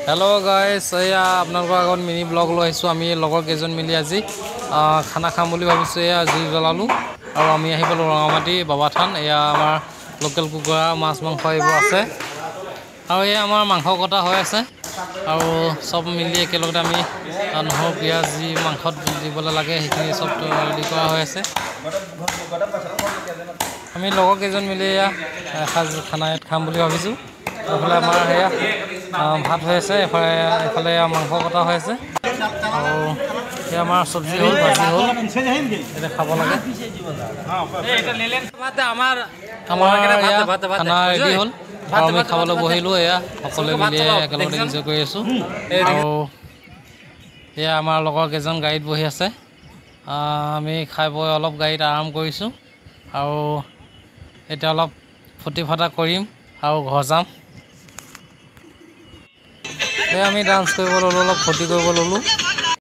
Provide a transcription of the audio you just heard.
hello guys एया আপোনালোকৰ আগত mini blog লৈ আহিছো আমি লগৰ কেজন মিলি আজি খানা খাম বুলি ভাবিছো এয়া জুই জ্বলালো আৰু আমি আহি পালো ৰঙামাটি বাবাথান এয়া আমাৰ লোকেল কুকুৰা মাছ মাংস এইবোৰ আছে আৰু এয়া আমাৰ মাংস কটা হৈ আছে আৰু সব মিলি একেলগতে আমি নহৰু পিয়াজ যি মাংসত দিবলৈ লাগে সেইখিনি সব ৰেডি কৰা হৈ আছে আমি লগৰ কেজন মিলি এয়া খাজ খানা খাম বুলি ভাবিছো এফালে আমাৰ হেয়া ভাত হৈ আছে এফালে মাংস কটা হৈ আছে আৰু এয়া আমাৰ সবজি হ'ল ভাজি হ'ল এটা খাব লাগে খানা ৰেডি হ'ল আৰু আমি খাবলৈ বহিলোঁ এয়া সকলোৱে মিলি একেলগতে এনজয় কৰি আছোঁ আৰু এয়া আমাৰ লগৰ কেইজন গাড়ীত বহি আছে আমি খাই বৈ অলপ গাড়ীত আৰাম কৰিছোঁ আৰু এতিয়া অলপ ফূৰ্তি ফাৰ্তা কৰিম আৰু ঘৰ যাম আমি ডান্স কৰিব ল'লোঁ অলপ ফূৰ্তি কৰিব ল'লোঁ